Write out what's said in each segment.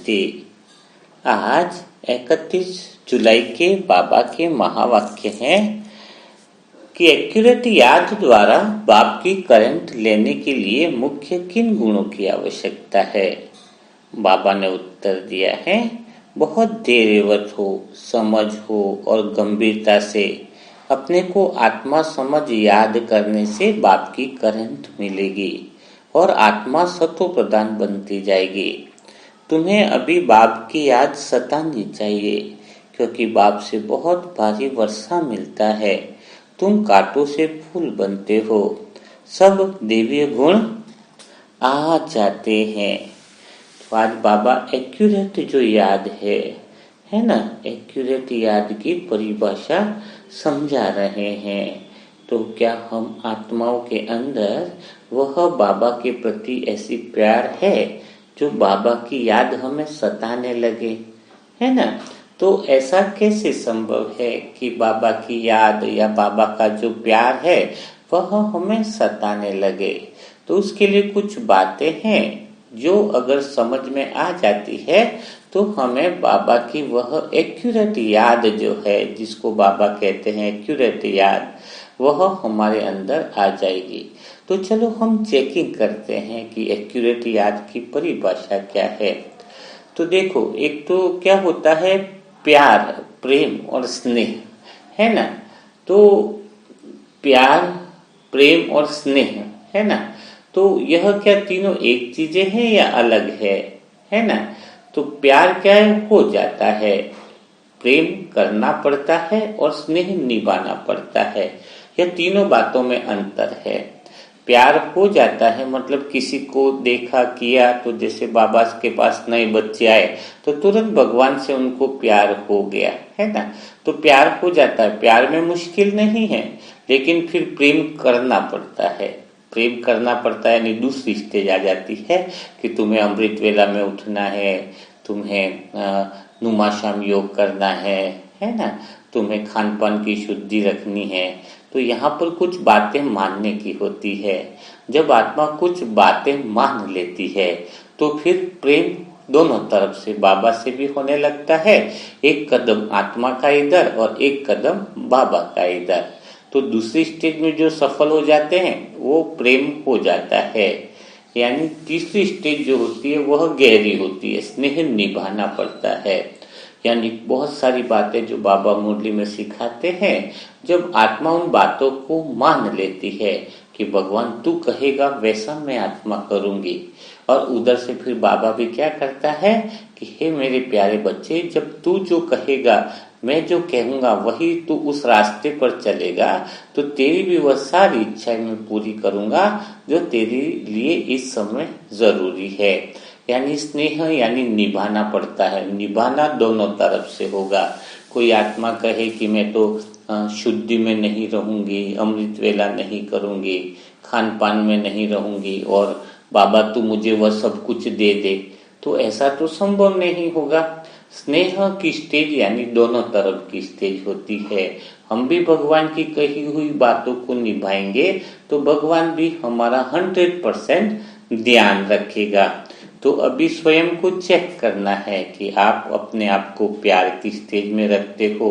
नमस्ते। आज 31 जुलाई के बाबा के महावाक्य हैं कि एक्यूरेट याद द्वारा बाप की करंट लेने के लिए मुख्य किन गुणों की आवश्यकता है। बाबा ने उत्तर दिया है, बहुत धैर्यवत हो, समझ हो और गंभीरता से अपने को आत्मा समझ याद करने से बाप की करंट मिलेगी और आत्मा सत्व प्रदान बनती जाएगी। तुम्हें अभी बाप की याद सतानी चाहिए, क्योंकि बाप से बहुत भारी वर्षा मिलता है। तुम कांटों से फूल बनते हो, सब देवीय गुण आ जाते हैं। तो आज बाबा एक्यूरेट जो याद है ना, एक्यूरेट याद की परिभाषा समझा रहे हैं। तो क्या हम आत्माओं के अंदर वह बाबा के प्रति ऐसी प्यार है जो बाबा की याद हमें सताने लगे, है ना। तो ऐसा कैसे संभव है कि बाबा की याद या बाबा का जो प्यार है वह हमें सताने लगे। तो उसके लिए कुछ बातें हैं जो अगर समझ में आ जाती है तो हमें बाबा की वह एक्यूरेट याद जो है, जिसको बाबा कहते हैं एक्यूरेट याद, वह हमारे अंदर आ जाएगी। तो चलो हम चेकिंग करते हैं कि एक्यूरेट याद की परिभाषा क्या है। तो देखो, एक तो क्या होता है, प्यार, प्रेम और स्नेह, है ना। तो प्यार, प्रेम और स्नेह, है ना। तो यह क्या तीनों एक चीजें हैं या अलग है ना। तो प्यार क्या है, हो जाता है, प्रेम करना पड़ता है और स्नेह निभाना पड़ता है। यह तीनों बातों में अंतर है। प्यार हो जाता है मतलब किसी को देखा किया, तो जैसे बाबा के पास नए बच्चे आए तो तुरंत भगवान से उनको प्यार हो गया, है ना। तो प्यार हो जाता है, प्यार में मुश्किल नहीं है, लेकिन फिर प्रेम करना पड़ता है। प्रेम करना पड़ता है यानी दूसरी स्टेज आ जाती है कि तुम्हें अमृत वेला में उठना है, तुम्हें नुमाशाम योग करना है ना, तुम्हें खान पान की शुद्धि रखनी है। तो यहाँ पर कुछ बातें मानने की होती है। जब आत्मा कुछ बातें मान लेती है तो फिर प्रेम दोनों तरफ से, बाबा से भी होने लगता है। एक कदम आत्मा का इधर और एक कदम बाबा का इधर। तो दूसरी स्टेज में जो सफल हो जाते हैं वो प्रेम हो जाता है। यानी तीसरी स्टेज जो होती है वह गहरी होती है, स्नेह निभाना पड़ता है। यानी बहुत सारी बातें जो बाबा मुरली में सिखाते हैं, जब आत्मा उन बातों को मान लेती है कि भगवान तू कहेगा वैसा मैं आत्मा करूंगी, और उधर से फिर बाबा भी क्या करता है कि हे मेरे प्यारे बच्चे, जब तू जो कहेगा, मैं जो कहूंगा वही तू उस रास्ते पर चलेगा, तो तेरी भी वह सारी इच्छाएं मैं पूरी करूंगा जो तेरे लिए इस समय जरूरी है। यानी स्नेह यानी निभाना पड़ता है, निभाना दोनों तरफ से होगा। कोई आत्मा कहे कि मैं तो शुद्धि में नहीं रहूंगी, अमृत वेला नहीं करूंगी, खान पान में नहीं रहूंगी, और बाबा तू मुझे वह सब कुछ दे दे, तो ऐसा तो संभव नहीं होगा। स्नेह की स्टेज यानी दोनों तरफ की स्टेज होती है। हम भी भगवान की कही हुई बातों को निभाएंगे तो भगवान भी हमारा 100% ध्यान रखेगा। तो अभी स्वयं को चेक करना है कि आप अपने आप को प्यार की स्टेज में रखते हो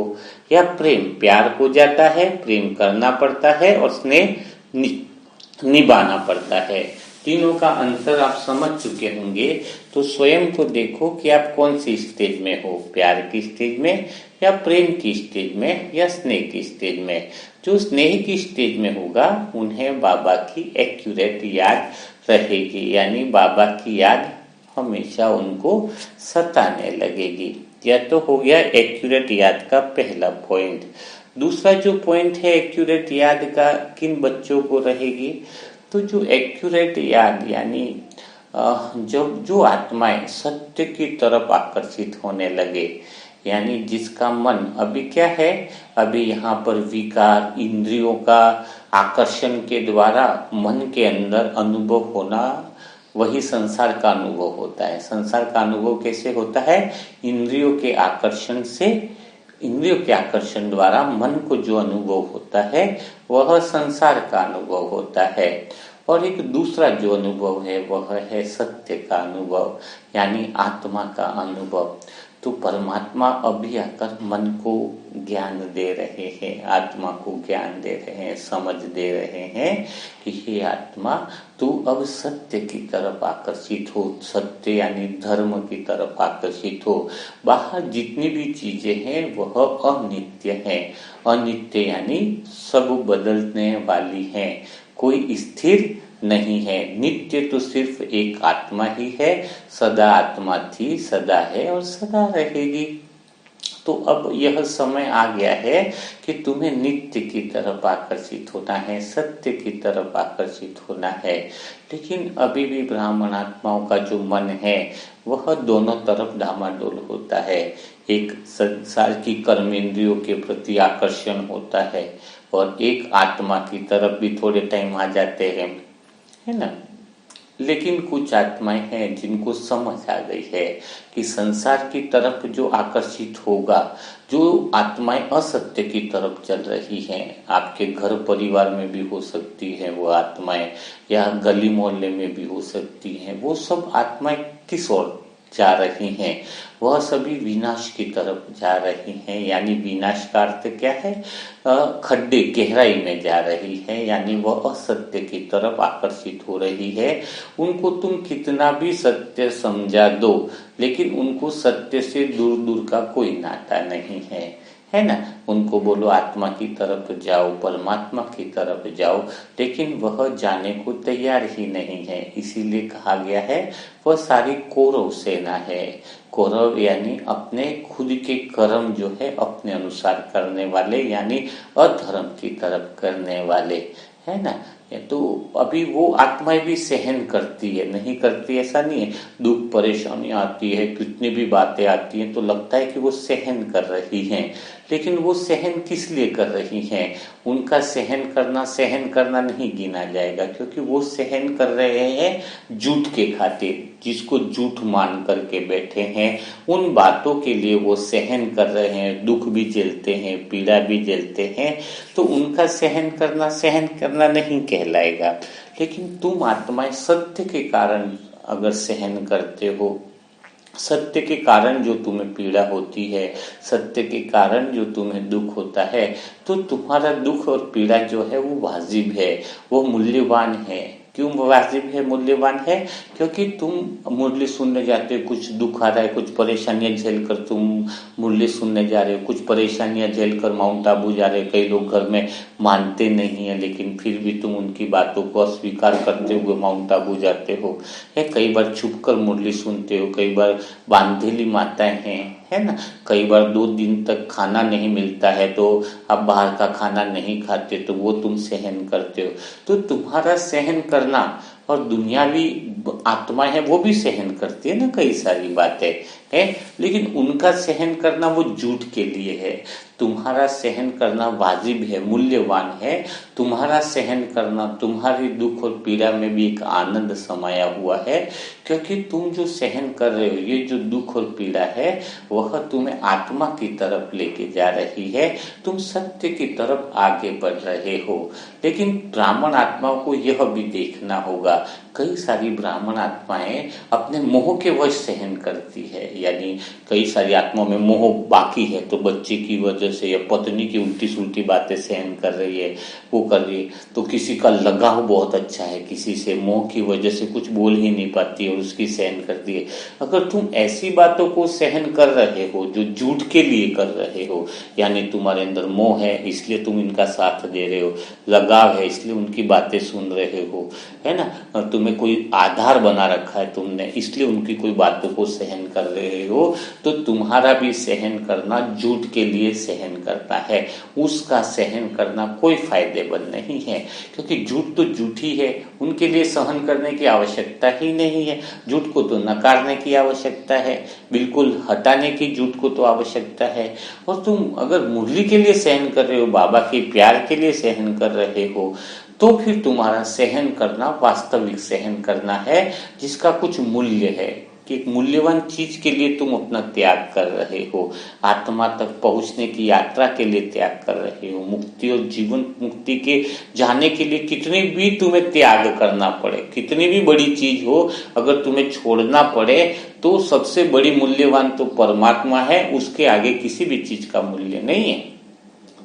या प्रेम। प्यार हो जाता है, प्रेम करना पड़ता है और स्नेह निभाना पड़ता है। तीनों का अंतर आप समझ चुके होंगे। तो स्वयं को देखो कि आप कौन सी स्टेज में हो, प्यार की स्टेज में या प्रेम की स्टेज में या स्नेह की स्टेज में। जो स्नेह की स्टेज में होगा उन्हें बाबा की एक्यूरेट याद रहेगी, यानी बाबा की याद हमेशा उनको सताने लगेगी। यह तो हो गया एक्यूरेट याद का पहला पॉइंट। दूसरा जो पॉइंट है एक्यूरेट याद का किन बच्चों को रहेगी, तो जो एक्यूरेट याद यानी जब जो आत्माएं सत्य की तरफ आकर्षित होने लगे, यानी जिसका मन अभी क्या है, अभी यहाँ पर विकार इंद्रियों का आकर्षण के द्वारा मन के अंदर अनुभव होना, वही संसार का अनुभव होता है। संसार का अनुभव कैसे होता है, इंद्रियों के आकर्षण से, इंद्रियों के आकर्षण द्वारा मन को जो अनुभव होता है वह संसार का अनुभव होता है। और एक दूसरा जो अनुभव है वह है सत्य का अनुभव, यानी आत्मा का अनुभव। तो परमात्मा अभी आकर मन को ज्ञान दे रहे हैं, आत्मा को ज्ञान दे रहे हैं, समझ दे रहे हैं कि हे आत्मा, तू अब सत्य की तरफ आकर्षित हो, सत्य यानी धर्म की तरफ आकर्षित हो। बाहर जितनी भी चीजें हैं वह अनित्य है, अनित्य यानी सब बदलने वाली हैं, कोई स्थिर नहीं है। नित्य तो सिर्फ एक आत्मा ही है, सदा आत्मा थी, सदा है और सदा रहेगी। तो अब यह समय आ गया है कि तुम्हें नित्य की तरफ आकर्षित होना है, सत्य की तरफ आकर्षित होना है। लेकिन अभी भी ब्राह्मण आत्माओं का जो मन है वह दोनों तरफ डामाडोल होता है। एक संसार की कर्मेंद्रियों के प्रति आकर्षण होता है और एक आत्मा की तरफ भी थोड़े टाइम आ जाते हैं, है ना। लेकिन कुछ आत्माएं हैं जिनको समझ आ गई है कि संसार की तरफ जो आकर्षित होगा, जो आत्माएं असत्य की तरफ चल रही हैं, आपके घर परिवार में भी हो सकती हैं वो आत्माएं, या गली मोहल्ले में भी हो सकती हैं, वो सब आत्माएं किस ओर जा रही हैं? वह सभी विनाश की तरफ जा रही हैं। यानी विनाश का अर्थ क्या है? खड्डे, गहराई में जा रही है, यानी वह असत्य की तरफ आकर्षित हो रही है। उनको तुम कितना भी सत्य समझा दो, लेकिन उनको सत्य से दूर दूर का कोई नाता नहीं है ना। उनको बोलो आत्मा की तरफ जाओ, परमात्मा की तरफ जाओ, लेकिन वह जाने को तैयार ही नहीं है। इसीलिए कहा गया है वह सारी कौरव सेना है। कौरव यानी अपने खुद के कर्म जो है अपने अनुसार करने वाले, यानी अधर्म की तरफ करने वाले, है ना। तो अभी वो आत्माएं भी सहन करती है, नहीं करती ऐसा नहीं है। दुख परेशानी आती है, कितनी भी बातें आती हैं तो लगता है कि वो सहन कर रही हैं, लेकिन वो सहन किस लिए कर रही हैं? उनका सहन करना नहीं गिना जाएगा, क्योंकि वो सहन कर रहे हैं झूठ के खातिर, जिसको झूठ मान करके बैठे हैं उन बातों के लिए वो सहन कर रहे हैं, दुख भी झेलते हैं, पीड़ा भी झेलते हैं। तो उनका सहन करना नहीं कहलाएगा। लेकिन तुम आत्माएं सत्य के कारण अगर सहन करते हो, सत्य के कारण जो तुम्हें पीड़ा होती है, सत्य के कारण जो तुम्हें दुख होता है, तो तुम्हारा दुख और पीड़ा जो है वो वाजिब है, वो मूल्यवान है। क्यों वाजिब है, मूल्यवान है? क्योंकि तुम मुरली सुनने जाते हो, कुछ दुख आ रहा है, कुछ परेशानियां झेल कर तुम मुरली सुनने जा रहे हो, कुछ परेशानियां झेल कर माउंट आबू जा रहे हो। कई लोग घर में मानते नहीं है, लेकिन फिर भी तुम उनकी बातों को अस्वीकार करते हुए माउंट आबू जाते हो। कई बार छुप कर मुरली सुनते हो, कई बार बांधेली माताएं हैं, है ना। कई बार 2 दिन तक खाना नहीं मिलता है तो आप बाहर का खाना नहीं खाते, तो वो तुम सहन करते हो। तो तुम्हारा सहन करना, और दुनियावी आत्मा है वो भी सहन करती है ना कई सारी बातें है, लेकिन उनका सहन करना वो झूठ के लिए है। तुम्हारा सहन करना वाजिब है, मूल्यवान है। तुम्हारा सहन करना, तुम्हारी दुख और पीड़ा में भी एक आनंद समाया हुआ है, क्योंकि तुम जो सहन कर रहे हो, ये जो दुख और पीड़ा है वह तुम्हें आत्मा की तरफ लेके जा रही है, तुम सत्य की तरफ आगे बढ़ रहे हो। लेकिन ब्राह्मण आत्माओं को यह भी देखना होगा, कई सारी ब्राह्मण आत्माएं अपने मोह के वश सहन करती है। यानी कई सारी आत्माओं में मोह बाकी है, तो बच्चे की वजह से या पत्नी की उल्टी सुल्टी बातें सहन कर रही है, वो कर रही है। तो किसी का लगाव बहुत अच्छा है किसी से, मोह की वजह से कुछ बोल ही नहीं पाती और उसकी सहन करती है। अगर तुम ऐसी बातों को सहन कर रहे हो जो झूठ के लिए कर रहे हो, यानी तुम्हारे अंदर मोह है इसलिए तुम इनका साथ दे रहे हो, लगाव है इसलिए उनकी बातें सुन रहे हो, है ना, तुम्हें कोई आधार बना रखा है तुमने, इसलिए उनकी कोई बातों को सहन कर रहे हो, तो तुम्हारा भी सहन करना झूठ के लिए सहन करता है। उसका सहन करना कोई फायदेमंद नहीं है, क्योंकि झूठ तो झूठी है, उनके लिए सहन करने की आवश्यकता ही नहीं है। झूठ को तो नकारने की आवश्यकता है, बिल्कुल हटाने की झूठ को तो आवश्यकता है। और तुम अगर मुरली के लिए सहन कर रहे हो, बाबा के प्यार के लिए सहन कर रहे हो, तो फिर तुम्हारा सहन करना वास्तविक सहन करना है, जिसका कुछ मूल्य है, कि एक मूल्यवान चीज के लिए तुम अपना त्याग कर रहे हो, आत्मा तक पहुंचने की यात्रा के लिए त्याग कर रहे हो, मुक्ति और जीवन मुक्ति के जाने के लिए कितनी भी तुम्हें त्याग करना पड़े, कितनी भी बड़ी चीज हो, अगर तुम्हें छोड़ना पड़े तो सबसे बड़ी मूल्यवान तो परमात्मा है, उसके आगे किसी भी चीज का मूल्य नहीं है।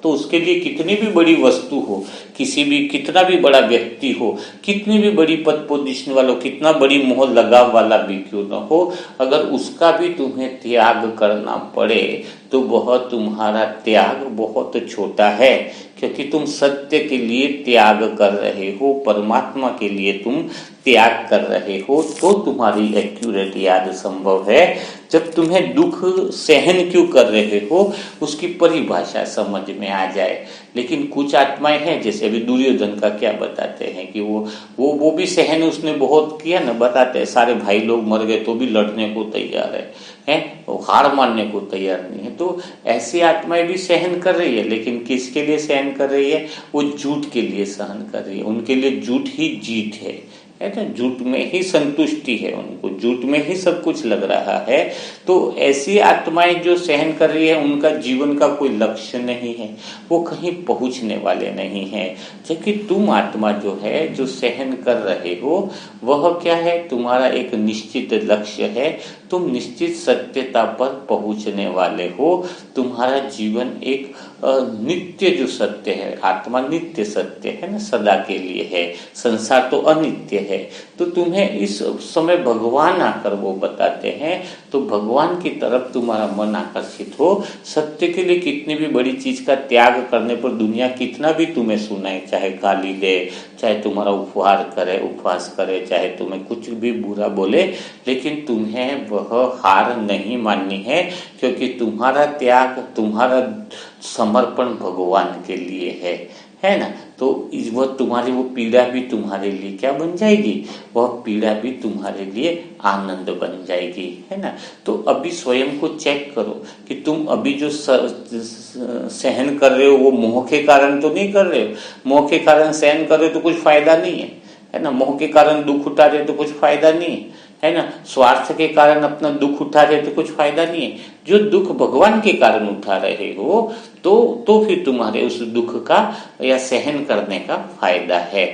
तो उसके लिए कितनी भी बड़ी वस्तु हो, किसी भी कितना भी बड़ा व्यक्ति हो, कितनी भी बड़ी पद पोजीशन वाला हो, कितना बड़ी मोह लगाव वाला भी क्यों न हो, अगर उसका भी तुम्हें त्याग करना पड़े तो वह तुम्हारा त्याग बहुत छोटा है, क्योंकि तुम सत्य के लिए त्याग कर रहे हो, परमात्मा के लिए तुम त्याग कर रहे हो। तो तुम्हारी एक्यूरेट याद संभव है। जब तुम्हें दुख सहन क्यों कर रहे हो उसकी परिभाषा समझ में आ जाए। लेकिन कुछ आत्माएं हैं, जैसे अभी दुर्योधन का क्या बताते हैं कि वो भी सहन उसने बहुत किया ना, बताते हैं सारे भाई लोग मर गए तो भी लड़ने को तैयार है, वो हार मानने को तैयार नहीं है। तो ऐसी आत्माएं भी सहन कर रही है, लेकिन किसके लिए सहन कर रही है? वो झूठ के लिए सहन कर रही है, उनके लिए झूठ ही जीत है ना, झूठ में ही संतुष्टि है, उनको झूठ में ही सब कुछ लग रहा है। तो ऐसी आत्माएं जो सहन कर रही है उनका जीवन का कोई लक्ष्य नहीं है, वो कहीं पहुंचने वाले नहीं है। जबकि तुम आत्मा जो है, जो सहन कर रहे हो, वह क्या है? तुम्हारा एक निश्चित लक्ष्य है, तुम निश्चित सत्यता पर पहुंचने वाले हो। तुम्हारा जीवन एक नित्य जो सत्य है, आत्मा नित्य सत्य है ना, सदा के लिए है, संसार तो अनित्य है। तो तुम्हें इस समय भगवान आकर वो बताते हैं, तो भगवान की तरफ तुम्हारा मन आकर्षित हो। सत्य के लिए कितनी भी बड़ी चीज का त्याग करने पर दुनिया कितना भी तुम्हें सुनाए, चाहे गाली दे, चाहे तुम्हारा उपवास करे, चाहे तुम्हें कुछ भी बुरा बोले, लेकिन तुम्हें वह हार नहीं माननी है, क्योंकि तुम्हारा त्याग, तुम्हारा समर्पण भगवान के लिए है ना। तो वह तुम्हारी वो पीड़ा भी तुम्हारे लिए क्या बन जाएगी? वह पीड़ा भी तुम्हारे लिए आनंद बन जाएगी, है ना। तो अभी स्वयं को चेक करो कि तुम अभी जो सहन कर रहे हो वो मोह के कारण तो नहीं कर रहे हो। मोह के कारण सहन कर रहे हो तो कुछ फायदा नहीं है ना। मोह के कारण दुख उठा रहे हो तो कुछ फायदा नहीं है ना। स्वार्थ के कारण अपना दुख उठा रहे तो कुछ फायदा नहीं है। जो दुख भगवान के कारण उठा रहे हो तो फिर तुम्हारे उस दुख का या सहन करने का फायदा है।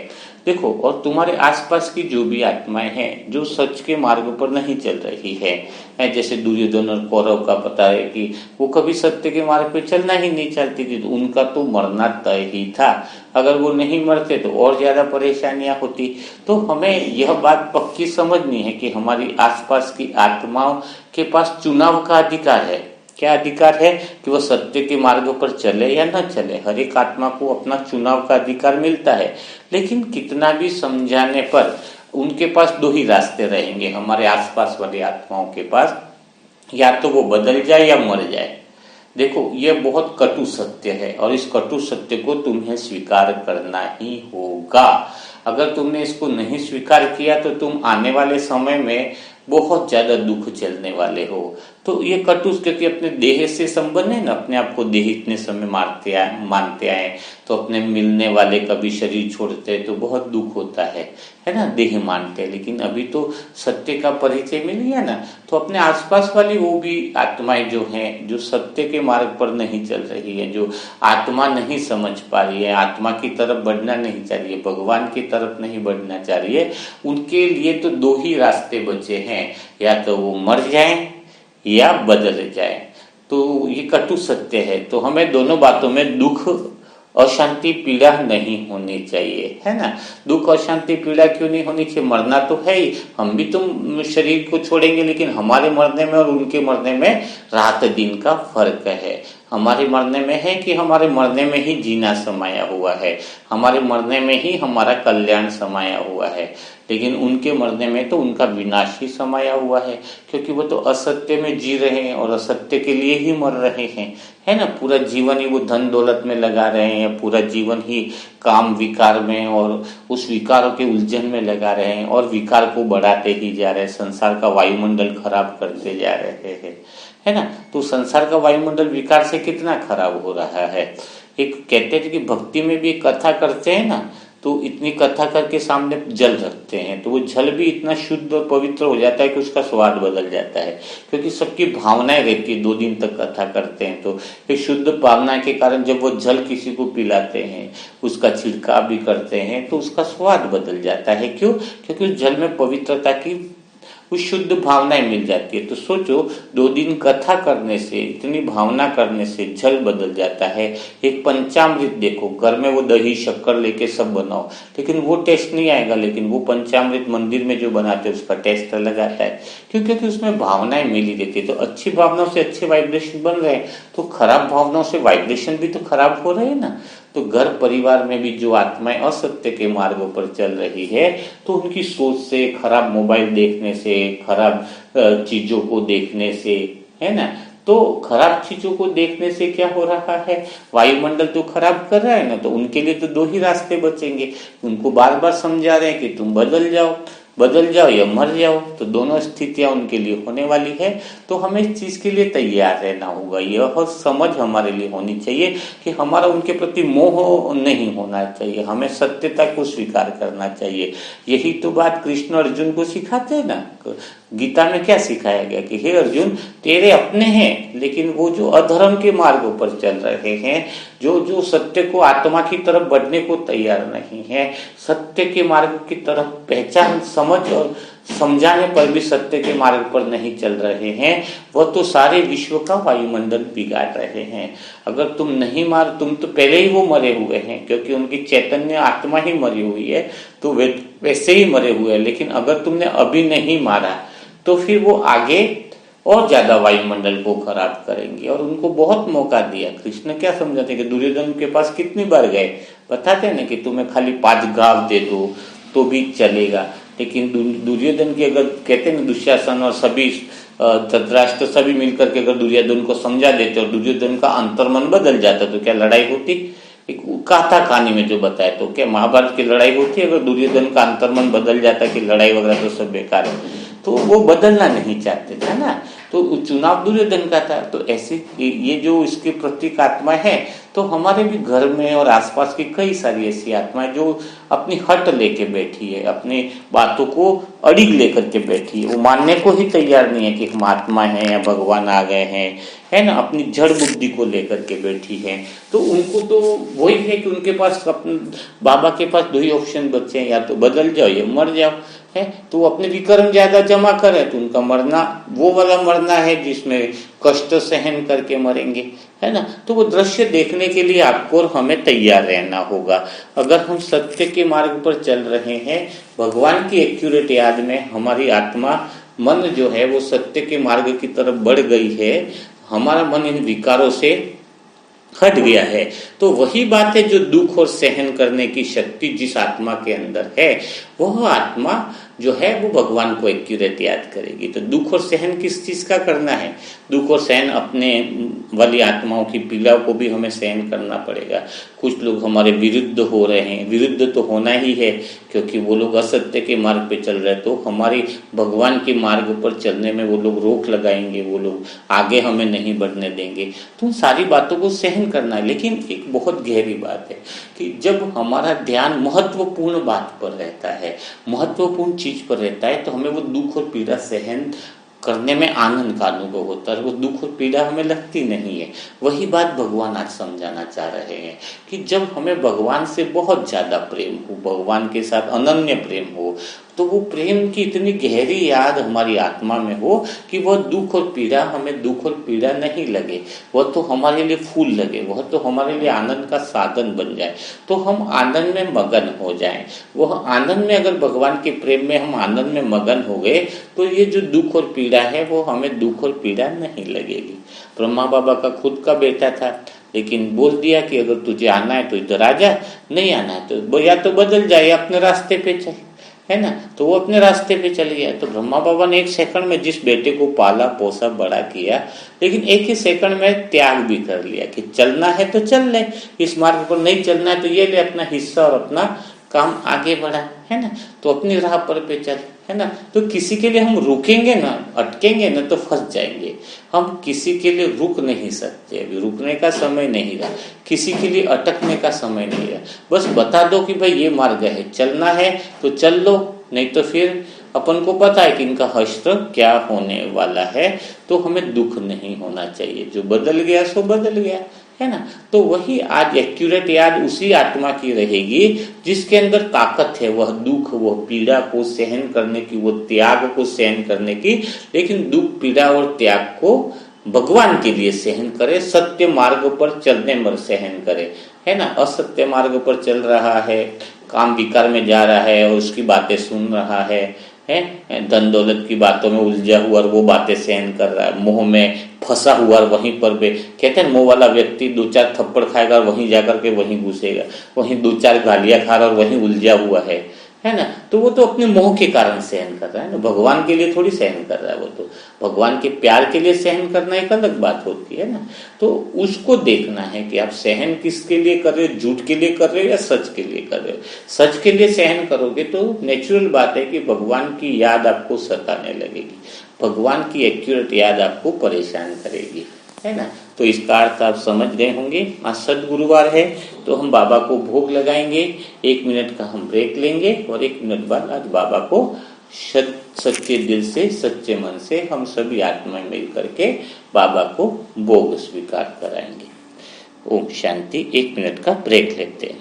देखो, और तुम्हारे आसपास की जो भी आत्माएं हैं जो सच के मार्ग पर नहीं चल रही है, जैसे दुर्योधन और कौरव का पता है कि वो कभी सत्य के मार्ग पर चलना ही नहीं चाहती थी, तो उनका तो मरना तय ही था। अगर वो नहीं मरते तो और ज्यादा परेशानियां होती। तो हमें यह बात पक्की समझनी है कि हमारी आसपास की आत्माओं के पास चुनाव का अधिकार है। क्या अधिकार है? कि वह सत्य के मार्ग पर चले या न चले। हर एक आत्मा को अपना चुनाव का अधिकार मिलता है, लेकिन कितना भी समझाने पर उनके पास दो ही रास्ते रहेंगे, हमारे आसपास वाली आत्माओं के पास, या तो वो बदल जाए या मर जाए। देखो, ये बहुत कटु सत्य है और इस कटु सत्य को तुम्हें स्वीकार करना ही होगा। अगर तुमने इसको नहीं स्वीकार किया तो तुम आने वाले समय में बहुत ज्यादा दुख झेलने वाले हो। तो ये कटु, क्योंकि अपने देह से संबंध है ना, अपने आप को देह इतने समय मानते आए, तो अपने मिलने वाले कभी शरीर छोड़ते तो बहुत दुख होता है ना, देह मानते हैं। लेकिन अभी तो सत्य का परिचय मिल गया ना, तो अपने आसपास वाली वो भी आत्माएं जो हैं, जो सत्य के मार्ग पर नहीं चल रही है, जो आत्मा नहीं समझ पा रही है, आत्मा की तरफ बढ़ना नहीं चाह रही है, भगवान की तरफ नहीं बढ़ना चाह रही है, उनके लिए तो दो ही रास्ते बचे हैं, या तो वो मर जाए या बदल जाए। तो ये कटु सत्य है। तो हमें दोनों बातों में दुख, अशांति, पीड़ा नहीं होनी चाहिए, है ना। दुख, अशांति, पीड़ा क्यों नहीं होनी चाहिए? मरना तो है ही, हम भी तुम शरीर को छोड़ेंगे, लेकिन हमारे मरने में और उनके मरने में रात दिन का फर्क है। हमारे मरने में है कि हमारे मरने में ही जीना समाया हुआ है, हमारे मरने में ही हमारा कल्याण समाया हुआ है, लेकिन उनके मरने में तो उनका विनाश ही समाया हुआ है, क्योंकि वो तो असत्य में जी रहे हैं और असत्य के लिए ही मर रहे हैं, है ना। पूरा जीवन ही वो धन दौलत में लगा रहे हैं, पूरा जीवन ही काम विकार में और उस विकारों के उलझन में लगा रहे हैं और विकार को बढ़ाते ही जा रहे हैं, संसार का वायुमंडल खराब करते जा रहे हैं, है ना। तो संसार का वायुमंडल विकार से कितना खराब हो रहा है। एक कहते थे कि भक्ति में भी कथा करते हैं ना, तो इतनी कथा करके सामने जल रखते हैं तो वो जल भी इतना शुद्ध और पवित्र हो जाता है कि उसका स्वाद बदल जाता है, क्योंकि सबकी भावनाएं रहती है। 2 दिन तक कथा करते हैं तो एक शुद्ध भावना के कारण जब वो जल किसी को पिलाते हैं, उसका छिड़काव भी करते हैं तो उसका स्वाद बदल जाता है। क्यों? क्योंकि उस जल में पवित्रता की कुछ शुद्ध भावनाएं मिल जाती है। तो सोचो 2 दिन कथा करने से, इतनी भावना करने से जल बदल जाता है। एक पंचामृत देखो, घर में वो दही शक्कर लेके सब बनाओ, लेकिन वो टेस्ट नहीं आएगा। लेकिन वो पंचामृत मंदिर में जो बनाते हैं उसका टेस्ट अलग आता है। क्यों? क्योंकि उसमें भावनाएं मिली रहती है। तो अच्छी भावनाओं से अच्छे वाइब्रेशन बन रहे हैं, तो खराब भावनाओं से वाइब्रेशन भी तो खराब हो रहे हैं ना। तो घर परिवार में भी जो आत्माएं असत्य के मार्गों पर चल रही है, तो उनकी सोच से, खराब मोबाइल देखने से, खराब चीजों को देखने से, है ना, तो खराब चीजों को देखने से क्या हो रहा है, वायुमंडल तो खराब कर रहा है ना। तो उनके लिए तो 2 ही रास्ते बचेंगे। उनको बार बार समझा रहे हैं कि तुम बदल जाओ या मर जाओ। तो दोनों स्थितियां उनके लिए होने वाली है। तो हमें इस चीज के लिए तैयार रहना होगा। यह समझ हमारे लिए होनी चाहिए कि हमारा उनके प्रति मोह नहीं होना चाहिए, हमें सत्यता को स्वीकार करना चाहिए। यही तो बात कृष्ण अर्जुन को सिखाते हैं ना। गीता में क्या सिखाया गया कि हे अर्जुन, तेरे अपने हैं, लेकिन वो जो अधर्म के मार्गों पर चल रहे हैं, जो सत्य को, आत्मा की तरफ बढ़ने को तैयार नहीं है, सत्य के मार्ग की तरफ पहचान, समझ और समझाने पर भी सत्य के मार्ग पर नहीं चल रहे हैं, वह तो सारे विश्व का वायुमंडल बिगाड़ रहे हैं। अगर तुम नहीं मार, तुम तो पहले ही वो मरे हुए हैं, क्योंकि उनकी चैतन्य आत्मा ही मरी हुई है, तो वैसे ही मरे हुए हैं। लेकिन अगर तुमने अभी नहीं मारा तो फिर वो आगे और ज्यादा वायुमंडल को खराब करेंगे। और उनको बहुत मौका दिया। कृष्ण क्या समझाते कि दुर्योधन के पास कितनी बार गए, बताते हैं ना कि तुम्हें खाली 5 घाव दे दो तो भी चलेगा। लेकिन दुर्योधन की, अगर कहते हैं ना, दुशासन और सभी धृतराष्ट्र सभी मिलकर के अगर दुर्योधन को समझा देते और दुर्योधन का अंतर्मन बदल जाता तो क्या लड़ाई होती? एक गाथा कहानी में जो बताया, तो क्या महाभारत की लड़ाई होती अगर दुर्योधन का अंतर्मन बदल जाता कि लड़ाई वगैरह तो सब बेकार है। तो वो बदलना नहीं चाहते थे ना, तो चुनाव दुर्योधन का था। तो ऐसे ये जो इसके प्रतीक आत्मा है, तो हमारे भी घर में और आसपास की कई सारी ऐसी आत्माएं जो अपनी हट लेके बैठी है, अपनी बातों को अड़िग लेकर के बैठी है। वो मानने को ही तैयार नहीं है कि हम आत्मा है या भगवान आ गए हैं, है ना, अपनी जड़ बुद्धि को लेकर के बैठी है। तो उनको तो वही है कि उनके पास, बाबा के पास 2 ही ऑप्शन बचे हैं, या तो बदल जाओ या मर जाओ, है। तो वो अपने विक्रम ज्यादा जमा करे तो उनका मरना वो वाला मरना है जिसमें कष्ट सहन करके मरेंगे, है ना। तो वो दृश्य देखने के लिए आपको और हमें तैयार रहना होगा। अगर हम सत्य के मार्ग पर चल रहे हैं, भगवान की एक्यूरेट याद में हमारी आत्मा, मन जो है वो सत्य के मार्ग की तरफ बढ़ गई है, हमारा मन इन विकारों से हट गया है, तो वही बात है जो दुख और सहन करने की शक्ति जिस आत्मा के अंदर है, वह आत्मा जो है वो भगवान को एक्यूरेट याद करेगी। तो दुख और सहन किस चीज का करना है? दुख और सहन अपने वाली आत्माओं की पीड़ा को भी हमें सहन करना पड़ेगा। कुछ लोग हमारे विरुद्ध हो रहे हैं, विरुद्ध तो होना ही है, क्योंकि वो लोग असत्य के मार्ग पे चल रहे हैं, तो हमारी भगवान के मार्ग पर चलने में वो लोग रोक लगाएंगे, वो लोग आगे हमें नहीं बढ़ने देंगे। तो उन सारी बातों को सहन करना है। लेकिन एक बहुत गहरी बात है कि जब हमारा ध्यान महत्वपूर्ण बात पर रहता है, महत्वपूर्ण चीज पर रहता है, तो हमें वो दुख और पीड़ा सहन करने में आनंद का अनुभव होता है, वो दुख और पीड़ा हमें लगती नहीं है। वही बात भगवान आज समझाना चाह रहे हैं कि जब हमें भगवान से बहुत ज्यादा प्रेम हो, भगवान के साथ अनन्य प्रेम हो, तो वो प्रेम की इतनी गहरी याद हमारी आत्मा में हो कि वह दुख और पीड़ा, हमें दुख और पीड़ा नहीं लगे, वह तो हमारे लिए फूल लगे, वह तो हमारे लिए आनंद का साधन बन जाए, तो हम आनंद में मगन हो जाएं। वह आनंद में, अगर भगवान के प्रेम में हम आनंद में मगन हो गए, तो ये जो दुख और पीड़ा है वो हमें दुख और पीड़ा नहीं लगेगी। ब्रह्मा बाबा का खुद का बेटा था, लेकिन बोल दिया कि अगर तुझे आना है तो इधर आ जा, नहीं आना है तो या तो बदल जाए, अपने रास्ते पे चल, है ना। तो वो अपने रास्ते पे चल गया। तो ब्रह्मा बाबा ने 1 सेकंड में जिस बेटे को पाला पोसा बड़ा किया, लेकिन 1 ही सेकंड में त्याग भी कर लिया कि चलना है तो चल ले, इस मार्ग पर नहीं चलना है तो ये ले अपना हिस्सा और अपना काम आगे बढ़ा, है ना, तो अपनी राह पर चल, है ना। तो किसी के लिए हम रुकेंगे ना, अटकेंगे ना, तो फंस जाएंगे। हम किसी के लिए रुक नहीं सकते, अभी रुकने का समय नहीं रहा, किसी के लिए अटकने का समय नहीं रहा। बस बता दो कि भाई ये मार्ग है, चलना है तो चल लो, नहीं तो फिर अपन को पता है कि इनका हश्र क्या होने वाला है, तो हमें दुख नहीं होना चाहिए। जो बदल गया सो बदल गया, है ना। तो वही आज एक्यूरेट याद उसी आत्मा की रहेगी जिसके अंदर ताकत है, वह दुख, वह पीड़ा को सहन करने की, वो त्याग को सहन करने की। लेकिन दुख, पीड़ा और त्याग को भगवान के लिए सहन करे, सत्य मार्ग पर चलने में सहन करे, है ना। असत्य मार्ग पर चल रहा है, काम विकार में जा रहा है और उसकी बातें सुन रहा है धन दौलत की बातों में उलझा हुआ और वो बातें सहन कर रहा है, मोह में फंसा हुआ और वहीं पर भी कहते हैं मोह वाला व्यक्ति 2-4 थप्पड़ खाएगा और वहीं जाकर के वहीं घुसेगा, वहीं 2-4 गालियां खा रहा और वहीं उलझा हुआ है ना। तो वो तो अपने मोह के कारण सहन कर रहा है ना, भगवान के लिए थोड़ी सहन कर रहा है। वो तो भगवान के प्यार के लिए सहन करना एक अलग बात होती है ना। तो उसको देखना है कि आप सहन किसके लिए कर रहे हो, झूठ के लिए कर रहे हो या सच के लिए कर रहे हो। सच के लिए सहन करोगे तो नेचुरल बात है कि भगवान की याद आपको सताने लगेगी, भगवान की एक्यूरेट याद आपको परेशान करेगी, है ना। तो इसका अर्थ आप समझ गए होंगे। आज सद्गुरुवार है तो हम बाबा को भोग लगाएंगे, 1 मिनट का हम ब्रेक लेंगे और 1 मिनट बाद आज बाबा को सच्चे दिल से, सच्चे मन से हम सभी आत्माएं मिल करके बाबा को भोग स्वीकार कराएंगे। ओम शांति। 1 मिनट का ब्रेक लेते हैं।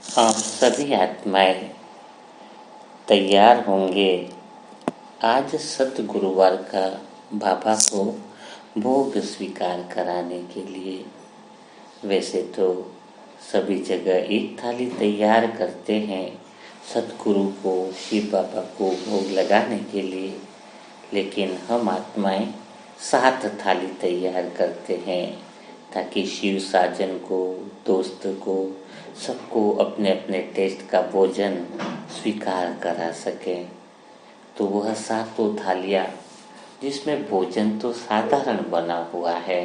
आप सभी आत्माएं तैयार होंगे आज सतगुरुवार का बाबा को भोग स्वीकार कराने के लिए। वैसे तो सभी जगह एक थाली तैयार करते हैं सतगुरु को, शिव बाबा को भोग लगाने के लिए, लेकिन हम आत्माएं 7 थाली तैयार करते हैं ताकि शिव साजन को, दोस्त को, सबको अपने अपने टेस्ट का भोजन स्वीकार करा सकें। तो वह 7 थालियाँ जिसमें भोजन तो साधारण बना हुआ है,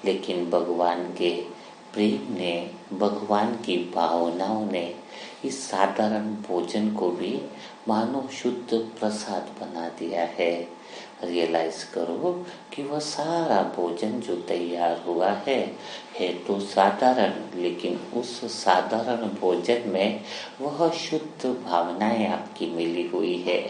लेकिन भगवान के प्रेम ने, भगवान की भावनाओं ने इस साधारण भोजन को भी मानो शुद्ध प्रसाद बना दिया है। रियलाइज करो कि वह सारा भोजन जो तैयार हुआ है तो साधारण, लेकिन उस साधारण भोजन में वह शुद्ध भावनाएं आपकी मिली हुई है।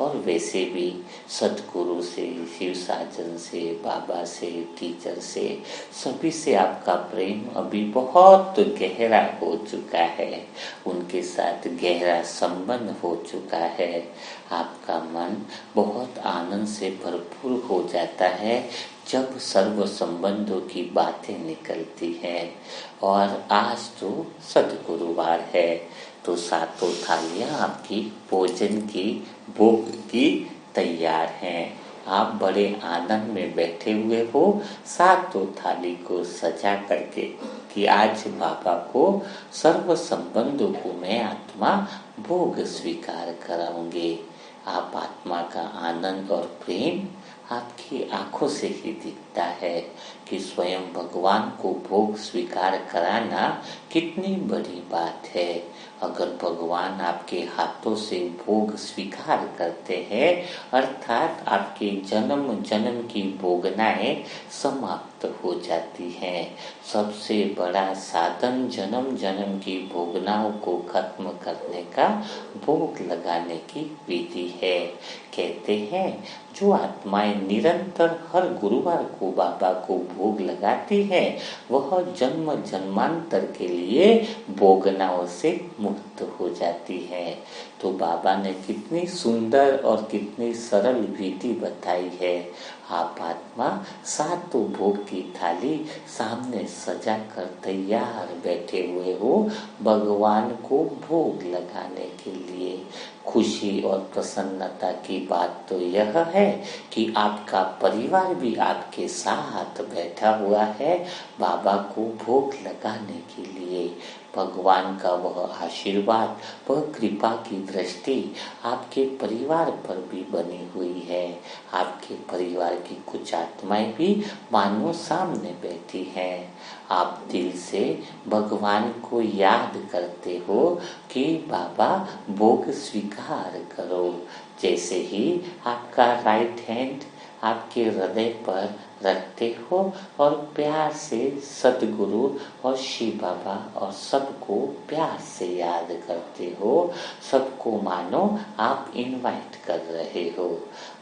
और वैसे भी सतगुरु से, शिव साजन से, बाबा से, टीचर से, सभी से आपका प्रेम अभी बहुत गहरा हो चुका है, उनके साथ गहरा संबंध हो चुका है। आपका मन बहुत आनंद से भरपूर हो जाता है जब सर्व संबंधों की बातें निकलती हैं। और आज तो सद्गुरुवार है तो 7 थालियां आपकी भोजन की, भोग की तैयार हैं। आप बड़े आनंद में बैठे हुए हो 7 थाली को सजा करके कि आज बाबा को सर्व संबंधों को मैं आत्मा भोग स्वीकार कराऊंगी। आप आत्मा का आनंद और प्रेम आपकी आंखों से ही दिखता है कि स्वयं भगवान को भोग स्वीकार कराना कितनी बड़ी बात है। अगर भगवान आपके हाथों से भोग स्वीकार करते हैं अर्थात आपके जन्म जन्म की भोगनाएं समाप्त हो जाती हैं। सबसे बड़ा साधन जन्म जन्म की भोगनाओं को खत्म करने का भोग लगाने की विधि है। कहते हैं जो आत्माएं निरंतर हर गुरुवार को बाबा को भोग लगाती है वह जन्म जन्मांतर के लिए भोगनाओं से मुक्त हो जाती है। तो बाबा ने कितनी सुंदर और कितनी सरल विधि बताई है। आप आत्मा सातों भोग की थाली सामने सजा कर तैयार बैठे हुए हो भगवान को भोग लगाने के लिए। खुशी और प्रसन्नता की बात तो यह है कि आपका परिवार भी आपके साथ बैठा हुआ है बाबा को भोग लगाने के लिए। भगवान का वह आशीर्वाद, वह कृपा की दृष्टि आपके परिवार पर भी बनी हुई है। आपके परिवार की कुछ आत्माएं भी मानो सामने बैठी हैं। आप दिल से भगवान को याद करते हो कि बाबा भोग स्वीकार करो। जैसे ही आपका राइट हैंड आपके हृदय पर रखते हो और प्यार से सतगुरु और शिव बाबा और सबको प्यार से याद करते हो, सबको मानो आप इनवाइट कर रहे हो।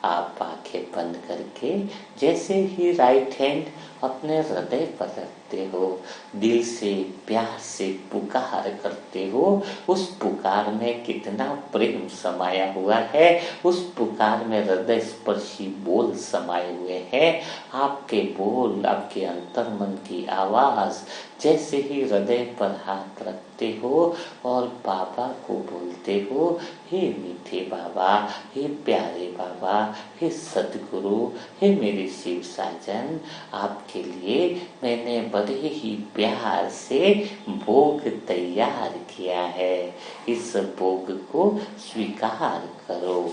आप आंखें बंद करके जैसे ही राइट हैंड अपने हृदय पर रखते हो, दिल से प्यार से पुकार करते हो। उस पुकार में कितना प्रेम समाया हुआ है, उस पुकार में हृदय स्पर्शी बोल समाये हुए हैं। आपके बोल, आपके अंतर मन की आवाज जैसे ही हृदय पर हाथ रखते हो और बाबा को बोलते हो, हे मीठे बाबा, हे प्यारे बाबा, हे सतगुरु, हे मेरे शिव साजन, आपके लिए मैंने बड़े ही प्यार से भोग तैयार किया है। इस भोग को स्वीकार करो।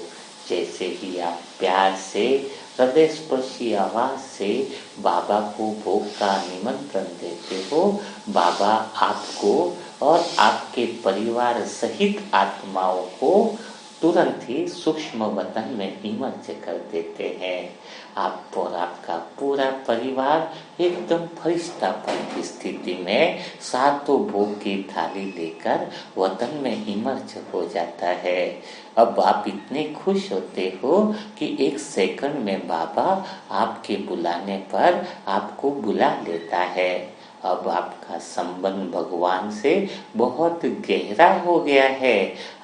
जैसे ही आप प्यार से हृदय स्पर्शी आवाज से बाबा को भोग का निमंत्रण देते हो, बाबा आपको और आपके परिवार सहित आत्माओं को तुरंत ही सूक्ष्म वतन में इमर्ज कर देते हैं। आप और आपका पूरा परिवार एकदम फरिश्तापन की स्थिति में सातों भोग की थाली लेकर वतन में इमर्ज हो जाता है। अब आप इतने खुश होते हो कि एक सेकंड में बाबा आपके बुलाने पर आपको बुला लेता है। अब आपका संबंध भगवान से बहुत गहरा हो गया है।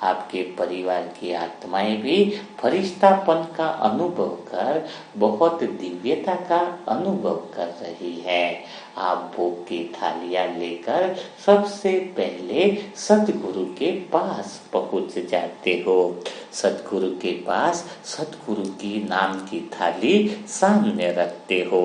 आपके परिवार की आत्माएं भी फरिश्तापन का अनुभव कर बहुत दिव्यता का अनुभव कर रही है। आप भोग की थालियां लेकर सबसे पहले सतगुरु के पास पहुंच जाते हो। सतगुरु के पास सतगुरु की नाम की थाली सामने रखते हो।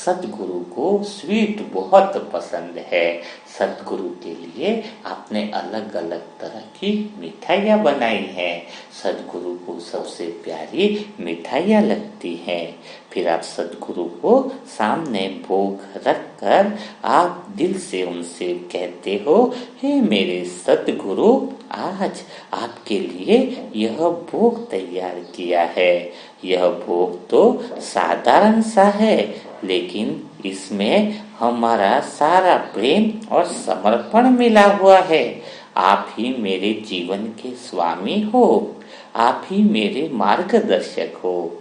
सतगुरु को स्वीट बहुत पसंद है। सतगुरु के लिए आपने अलग अलग तरह की मिठाइयाँ बनाई हैं। सतगुरु को सबसे प्यारी मिठाइयाँ लगती हैं। फिर आप सतगुरु को सामने भोग रखकर आप दिल से उनसे कहते हो, हे मेरे सतगुरु, आज आपके लिए यह भोग तैयार किया है। यह भोग तो साधारण सा है, लेकिन इसमें हमारा सारा प्रेम और समर्पण मिला हुआ है। आप ही मेरे जीवन के स्वामी हो, आप ही मेरे मार्गदर्शक हो।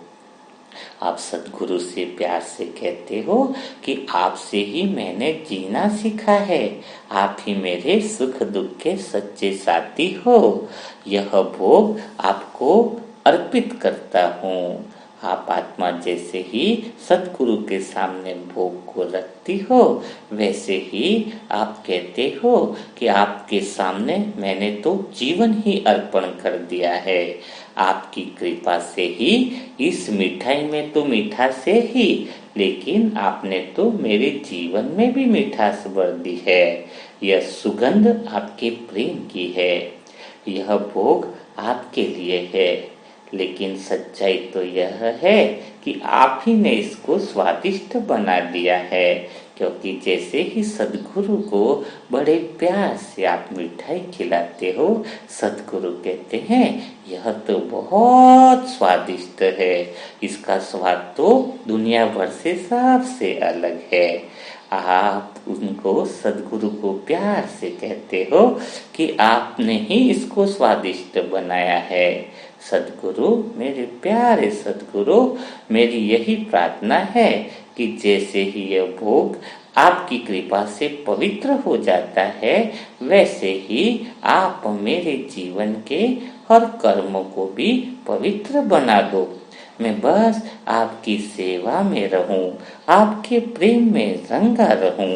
आप सतगुरु से प्यार से कहते हो कि आपसे ही मैंने जीना सीखा है। आप ही मेरे सुख दुख के सच्चे साथी हो। यह भोग आपको अर्पित करता हूँ। आप आत्मा जैसे ही सतगुरु के सामने भोग को रखती हो, वैसे ही आप कहते हो कि आपके सामने मैंने तो जीवन ही अर्पण कर दिया है। आपकी कृपा से ही इस मिठाई में तो मिठास है ही, लेकिन आपने तो मेरे जीवन में भी मिठास भर दी है। यह सुगंध आपके प्रेम की है। यह भोग आपके लिए है, लेकिन सच्चाई तो यह है कि आप ही ने इसको स्वादिष्ट बना दिया है। क्योंकि जैसे ही सद्गुरु को बड़े प्यार से आप मिठाई खिलाते हो, सद्गुरु कहते हैं यह तो बहुत स्वादिष्ट है, इसका स्वाद तो दुनिया भर से सबसे अलग है। आप उनको सद्गुरु को प्यार से कहते हो कि आपने ही इसको स्वादिष्ट बनाया है। सद्गुरु, मेरे प्यारे सद्गुरु, मेरी यही प्रार्थना है कि जैसे ही यह भोग आपकी कृपा से पवित्र हो जाता है, वैसे ही आप मेरे जीवन के हर कर्म को भी पवित्र बना दो। मैं बस आपकी सेवा में रहूं, आपके प्रेम में रंगा रहूं।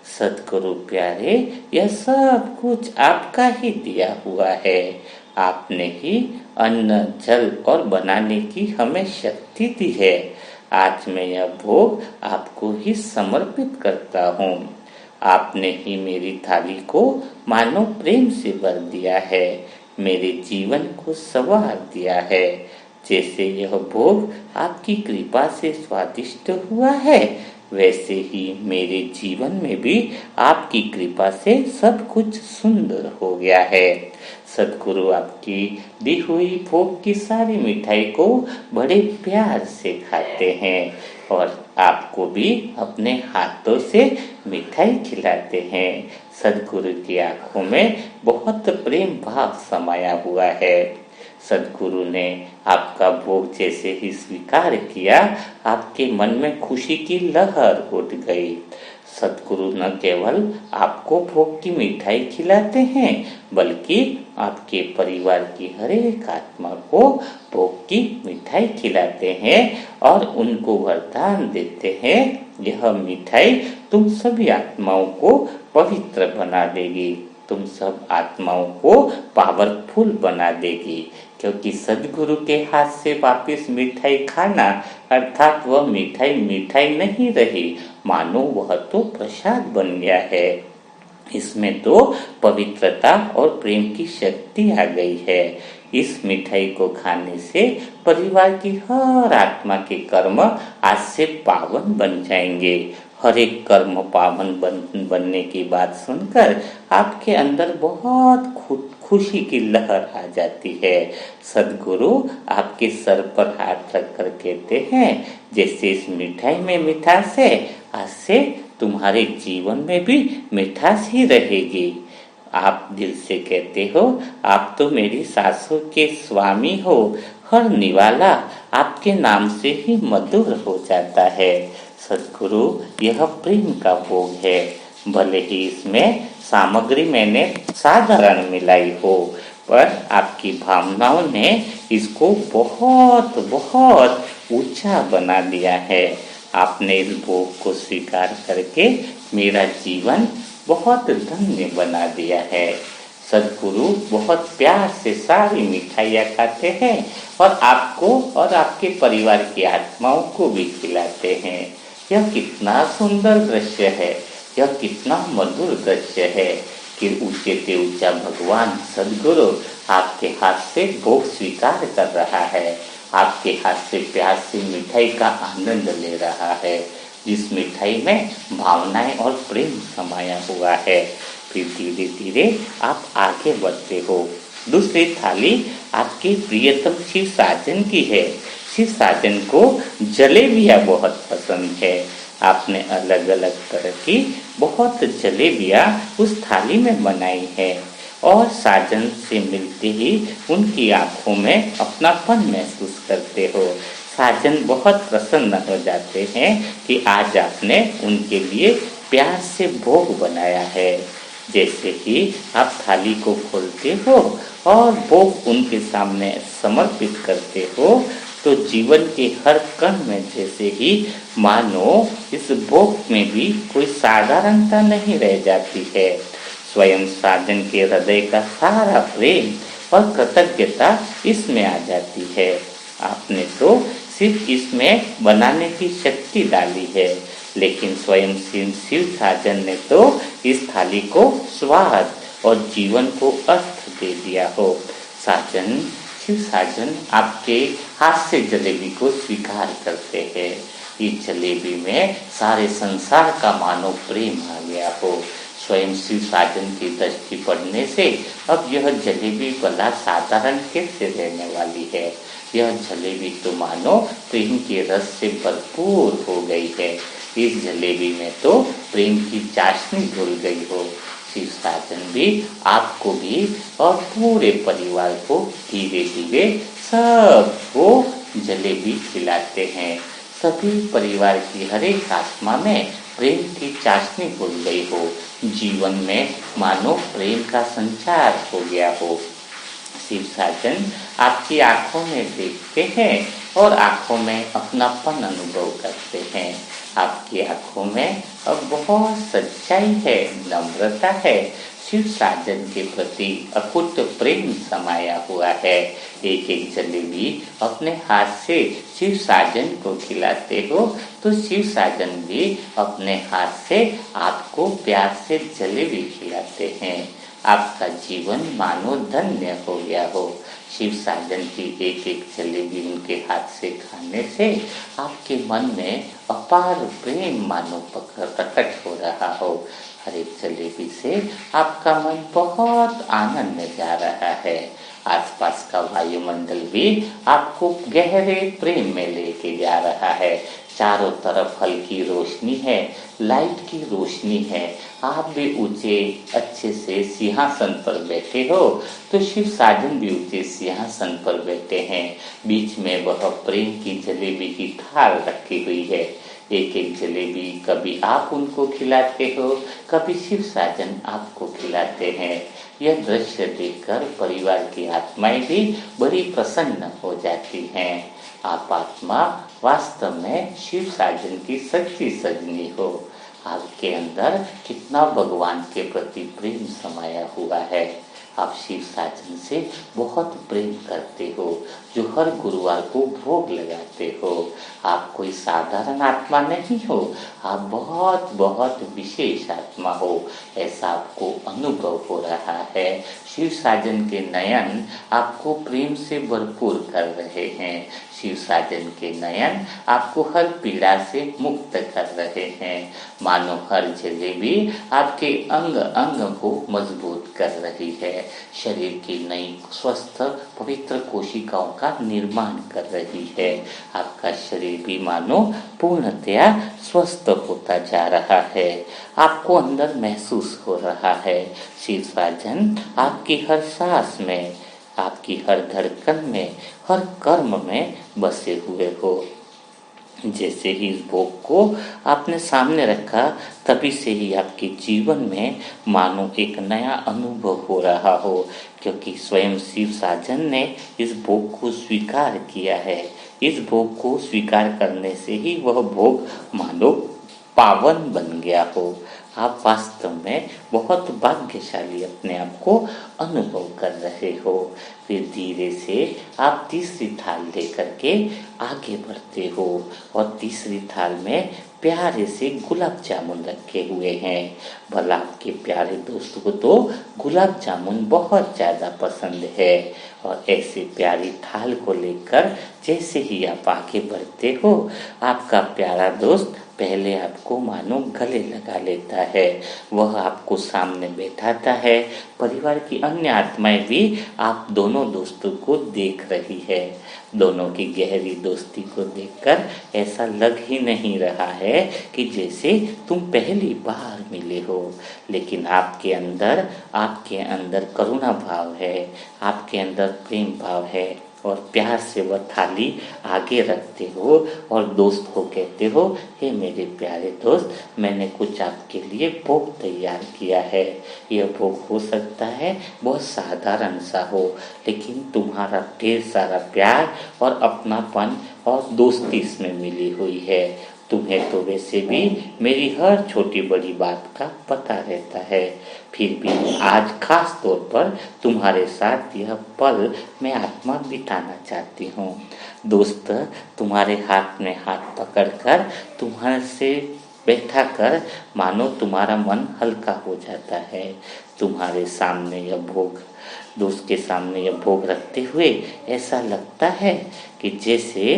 सद्गुरु प्यारे, यह सब कुछ आपका ही दिया हुआ है। आपने ही अन्न, जल और बनाने की हमें शक्ति दी है। आज मैं यह भोग आपको ही समर्पित करता हूँ। आपने ही मेरी थाली को मानो प्रेम से भर दिया है, मेरे जीवन को संवार दिया है। जैसे यह भोग आपकी कृपा से स्वादिष्ट हुआ है, वैसे ही मेरे जीवन में भी आपकी कृपा से सब कुछ सुंदर हो गया है। सद्गुरु आपकी दी हुई भोग की सारी मिठाई को बड़े प्यार से खाते हैं और आपको भी अपने हाथों से मिठाई खिलाते हैं। सद्गुरु की आंखों में बहुत प्रेम भाव समाया हुआ है। सद्गुरु ने आपका भोग जैसे ही स्वीकार किया, आपके मन में खुशी की लहर उठ गई। सद्गुरु न केवल आपको भोग की मिठाई खिलाते हैं, बल्कि आपके परिवार की हर एक आत्मा को भोग की मिठाई खिलाते हैं और उनको वरदान देते हैं, यह मिठाई तुम सभी आत्माओं को पवित्र बना देगी, तुम सब आत्माओं को पावरफुल बना देगी। क्योंकि सद्गुरु के हाथ से वापिस मिठाई खाना अर्थात वह मिठाई मिठाई नहीं रही, मानो वह तो प्रसाद बन गया है। इसमें तो पवित्रता और प्रेम की शक्ति आ गई है। इस मिठाई को खाने से परिवार की हर आत्मा के कर्म आज से पावन बन जाएंगे। हर एक कर्म पावन बनने की बात सुनकर आपके अंदर बहुत खुशी की लहर आ जाती है। सद्गुरु आपके सर पर हाथ रखकर कहते हैं, जैसे इस मिठाई में मिठास है, आज से तुम्हारे जीवन में भी मिठास ही रहेगी। आप दिल से कहते हो, आप तो मेरी सासों के स्वामी हो। हर निवाला आपके नाम से ही मधुर हो जाता है। सद्गुरु, यह प्रेम का भोग है। भले ही इसमें सामग्री मैंने साधारण मिलाई हो, पर आपकी भावनाओं ने इसको बहुत बहुत ऊंचा बना दिया है। आपने इस भोग को स्वीकार करके मेरा जीवन बहुत धन्य बना दिया है। सद्गुरु बहुत प्यार से सारी मिठाइयाँ खाते हैं और आपको और आपके परिवार की आत्माओं को भी खिलाते हैं। यह कितना सुंदर दृश्य है, यह कितना मधुर दृश्य है कि ऊंचे से ऊंचा भगवान सद्गुरु आपके हाथ से भोग स्वीकार कर रहा है, आपके हाथ से प्यार से मिठाई का आनंद ले रहा है, जिस मिठाई में भावनाएं और प्रेम समाया हुआ है। फिर धीरे धीरे आप आगे बढ़ते हो। दूसरी थाली आपके प्रियतम शिव साजन की है। शिव साजन को जलेबियाँ बहुत पसंद है। आपने अलग अलग तरह की बहुत जलेबियाँ उस थाली में बनाई है और साजन से मिलते ही उनकी आंखों में अपनापन महसूस करते हो। साजन बहुत प्रसन्न हो जाते हैं कि आज आपने उनके लिए प्यार से भोग बनाया है। जैसे ही आप थाली को खोलते हो और भोग उनके सामने समर्पित करते हो, तो जीवन के हर कण में जैसे ही मानो इस भोग में भी कोई साधारणता नहीं रह जाती है। स्वयं साजन के हृदय का सारा प्रेम और कृतज्ञता इसमें आ जाती है। आपने तो सिर्फ इसमें बनाने की शक्ति डाली है, लेकिन स्वयं शिव साजन ने तो इस थाली को स्वाद और जीवन को अर्थ दे दिया हो। साजन, शिव साजन आपके हाथ से जलेबी को स्वीकार करते हैं। इस जलेबी में सारे संसार का मानो प्रेम आ गया हो। स्वयं शिव साजन की दृष्टि पड़ने से अब यह जलेबी भला साधारण कैसे रहने वाली है। यह जलेबी तो मानो प्रेम के रस से भरपूर हो गई है। इस जलेबी में तो प्रेम की चाशनी घुल गई हो। शिव साजन भी आपको भी और पूरे परिवार को धीरे धीरे सबको जलेबी खिलाते हैं। तभी परिवार की हर एक आत्मा में प्रेम की चाशनी खुल गई हो, जीवन में मानो प्रेम का संचार हो गया हो। शिव साजन आपकी आंखों में देखते हैं और आंखों में अपनापन अनुभव करते हैं। आपकी आंखों में अब बहुत सच्चाई है, नम्रता है, शिव साजन के प्रति अकुट प्रेम समाया हुआ है। एक एक जलेबी अपने हाथ से शिव साजन को खिलाते हो तो शिव साजन भी अपने हाथ से आपको प्यार से जलेबी खिलाते हैं। आपका जीवन मानो धन्य हो गया हो। शिव साजन की एक एक जलेबी उनके हाथ से खाने से आपके मन में अपार प्रेम मानो प्रकट हो रहा हो। हर एक जलेबी से आपका मन बहुत आनंद में जा रहा है। आसपास का वायुमंडल भी आपको गहरे प्रेम में लेके जा रहा है। चारों तरफ हल्की रोशनी है, लाइट की रोशनी है। आप भी ऊंचे अच्छे से सिंहासन पर बैठे हो तो शिव साजन भी ऊंचे सिंहासन पर बैठे हैं। बीच में वह प्रेम की जलेबी की थाल रखी हुई है। एक एक जलेबी कभी आप उनको खिलाते हो, कभी शिव साजन आपको खिलाते हैं। यह दृश्य देखकर परिवार की आत्माएं भी बड़ी प्रसन्न हो जाती हैं। आप आत्मा वास्तव में शिव साजन की सच्ची सजनी हो। आपके अंदर कितना भगवान के प्रति प्रेम समाया हुआ है। आप शिव साजन से बहुत प्रेम करते हो, जो हर गुरुवार को भोग लगाते हो। आप कोई साधारण आत्मा नहीं हो, आप बहुत बहुत विशेष आत्मा हो, ऐसा आपको अनुभव हो रहा है। शिव साजन के नयन आपको प्रेम से भरपूर कर रहे हैं। शिव साजन के नयन आपको हर पीड़ा से मुक्त कर रहे हैं। मानो हर जलेबी आपके अंग अंग को मजबूत कर रही है, शरीर की नई स्वस्थ पवित्र कोशिकाओं का निर्माण कर रही है। आपका शरीर भी मानो पूर्णतया स्वस्थ होता जा रहा है। आपको अंदर महसूस हो रहा है शिव साजन आपकी हर सांस में, आपकी हर धड़कन में, हर कर्म में बसे हुए हो। जैसे ही इस भोग को आपने सामने रखा तभी से ही आपके जीवन में मानो एक नया अनुभव हो रहा हो, क्योंकि स्वयं शिव साजन ने इस भोग को स्वीकार किया है। इस भोग को स्वीकार करने से ही वह भोग मानो पावन बन गया हो। आप वास्तव में बहुत भाग्यशाली अपने आप को अनुभव कर रहे हो। फिर धीरे से आप तीसरी थाल लेकर के आगे बढ़ते हो और तीसरी थाल में प्यारे से गुलाब जामुन रखे हुए हैं। भला आपके प्यारे दोस्त को तो गुलाब जामुन बहुत ज़्यादा पसंद है और ऐसे प्यारी थाल को लेकर जैसे ही आप आगे बढ़ते हो, आपका प्यारा दोस्त पहले आपको मानो गले लगा लेता है। वह आपको सामने बैठाता है। परिवार की अन्य आत्माएं भी आप दोनों दोस्तों को देख रही है। दोनों की गहरी दोस्ती को देखकर ऐसा लग ही नहीं रहा है कि जैसे तुम पहली बार मिले हो, लेकिन आपके अंदर करुणा भाव है, आपके अंदर प्रेम भाव है और प्यार से वह थाली आगे रखते हो और दोस्त को कहते हो, हे मेरे प्यारे दोस्त, मैंने कुछ आपके लिए भोग तैयार किया है। यह भोग हो सकता है बहुत साधारण सा हो, लेकिन तुम्हारा ढेर सारा प्यार और अपनापन और दोस्ती इसमें मिली हुई है। तुम्हें तो वैसे भी मेरी हर छोटी बड़ी बात का पता रहता है, फिर भी आज खास तौर पर तुम्हारे साथ यह पल मैं आत्मा बिताना चाहती हूँ। दोस्त, तुम्हारे हाथ में हाथ पकड़कर तुम्हारे से बैठा कर मानो तुम्हारा मन हल्का हो जाता है। तुम्हारे सामने यह भोग, दोस्त के सामने यह भोग रखते हुए ऐसा लगता है कि जैसे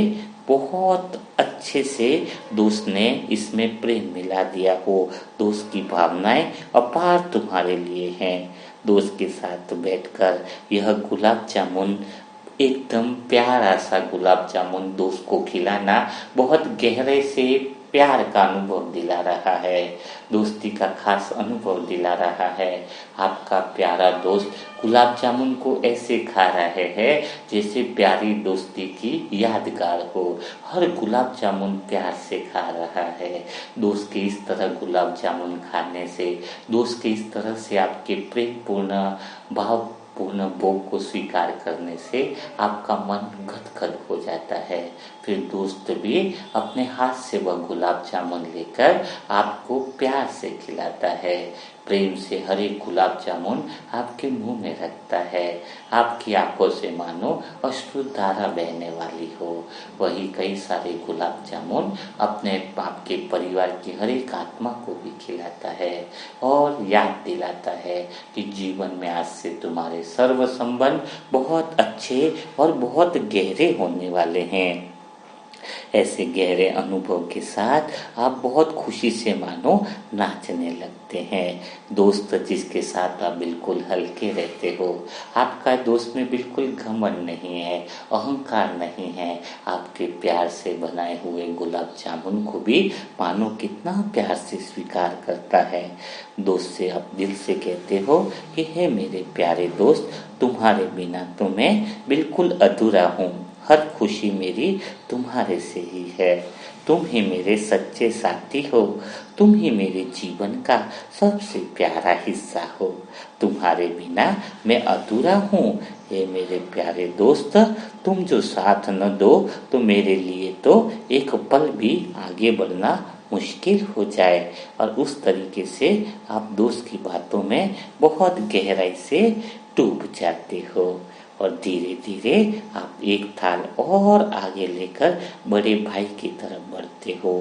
बहुत अच्छे से दोस्त ने इसमें प्रेम मिला दिया हो। दोस्त की भावनाएं अपार तुम्हारे लिए हैं। दोस्त के साथ बैठकर यह गुलाब जामुन, एकदम प्यारा सा गुलाब जामुन दोस्त को खिलाना बहुत गहरे से प्यार का अनुभव दिला रहा है, दोस्ती का खास अनुभव दिला रहा है। आपका प्यारा दोस्त गुलाब जामुन को ऐसे खा रहे हैं जैसे प्यारी दोस्ती की यादगार हो। हर गुलाब जामुन प्यार से खा रहा है। दोस्त के इस तरह गुलाब जामुन खाने से, दोस्त के इस तरह से आपके प्रेम पूर्ण भाव पूर्ण भोग को स्वीकार करने से आपका मन गदगद हो जाता है। फिर दोस्त भी अपने हाथ से वह गुलाब जामुन लेकर आपको प्यार से खिलाता है, प्रेम से हर एक गुलाब जामुन आपके मुंह में रखता है। आपकी आंखों से मानो अश्रुधारा बहने वाली हो। वही कई सारे गुलाब जामुन अपने आपके परिवार की हर एक आत्मा को भी खिलाता है और याद दिलाता है कि जीवन में आज से तुम्हारे सर्व संबंध बहुत अच्छे और बहुत गहरे होने वाले हैं। ऐसे गहरे अनुभव के साथ आप बहुत खुशी से मानो नाचने लगते हैं। दोस्त जिसके साथ आप बिल्कुल हल्के रहते हो, आपका दोस्त में बिल्कुल घमंड नहीं है, अहंकार नहीं है, आपके प्यार से बनाए हुए गुलाब जामुन को भी मानो कितना प्यार से स्वीकार करता है। दोस्त से आप दिल से कहते हो कि हे मेरे प्यारे दोस्त, तुम्हारे बिना तो मैं बिल्कुल अधूरा हूँ। हर खुशी मेरी तुम्हारे से ही है। तुम ही मेरे सच्चे साथी हो। तुम ही मेरे जीवन का सबसे प्यारा हिस्सा हो। तुम्हारे बिना मैं अधूरा हूँ। ये मेरे प्यारे दोस्त, तुम जो साथ न दो तो मेरे लिए तो एक पल भी आगे बढ़ना मुश्किल हो जाए। और उस तरीके से आप दोस्त की बातों में बहुत गहराई से डूब जाते हो और धीरे धीरे आप एक थाल और आगे लेकर बड़े भाई की तरफ बढ़ते हो।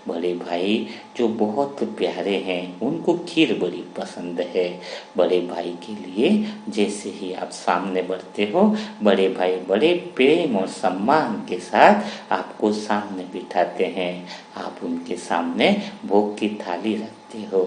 बड़े भाई जो बहुत प्यारे हैं, उनको खीर बड़ी पसंद है। बड़े भाई के लिए जैसे ही आप सामने बढ़ते हो, बड़े भाई बड़े प्रेम और सम्मान के साथ आपको सामने बिठाते हैं। आप उनके सामने भोग की थाली रखते हो।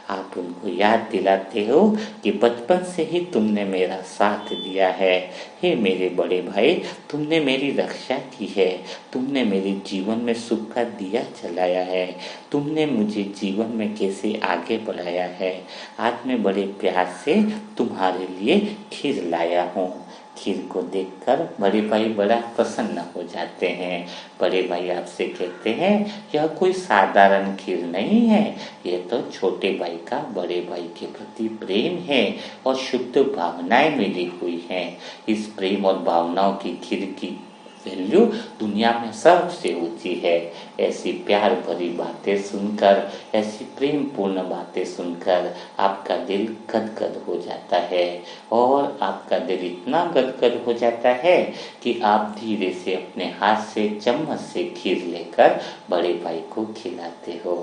आप उनको याद दिलाते हो कि बचपन से ही तुमने मेरा साथ दिया है। हे मेरे बड़े भाई, तुमने मेरी रक्षा की है। तुमने मेरे जीवन में सुख का दिया जलाया है। तुमने मुझे जीवन में कैसे आगे बढ़ाया है। आज मैं बड़े प्यार से तुम्हारे लिए खीर लाया हूँ। खीर को देखकर बड़े भाई बड़ा प्रसन्न हो जाते हैं। बड़े भाई आपसे कहते हैं, यह कोई साधारण खीर नहीं है, यह तो छोटे भाई का बड़े भाई के प्रति प्रेम है और शुद्ध भावनाएं मिली हुई हैं। इस प्रेम और भावनाओं की खीर की वैल्यू दुनिया में सबसे ऊंची है। ऐसी प्यार भरी बातें सुनकर, ऐसी प्रेम पूर्ण बातें सुनकर आपका दिल गदगद हो जाता है और आपका दिल इतना गदगद हो जाता है कि आप धीरे से अपने हाथ से चम्मच से खीर लेकर बड़े भाई को खिलाते हो।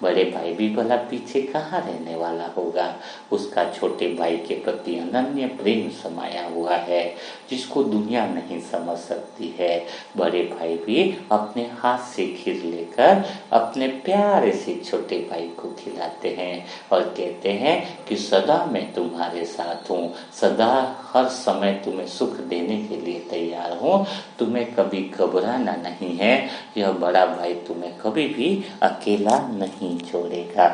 बड़े भाई भी भला पीछे कहाँ रहने वाला होगा। उसका छोटे भाई के प्रति अनन्य प्रेम समाया हुआ है जिसको दुनिया नहीं समझ सकती है। बड़े भाई भी अपने हाथ से खीर लेकर अपने प्यारे से छोटे भाई को खिलाते हैं और कहते हैं कि सदा मैं तुम्हारे साथ हूँ, सदा हर समय तुम्हें सुख देने के लिए तैयार हूँ। तुम्हें कभी घबराना नहीं है। यह बड़ा भाई तुम्हें कभी भी अकेला नहीं छोड़ेगा।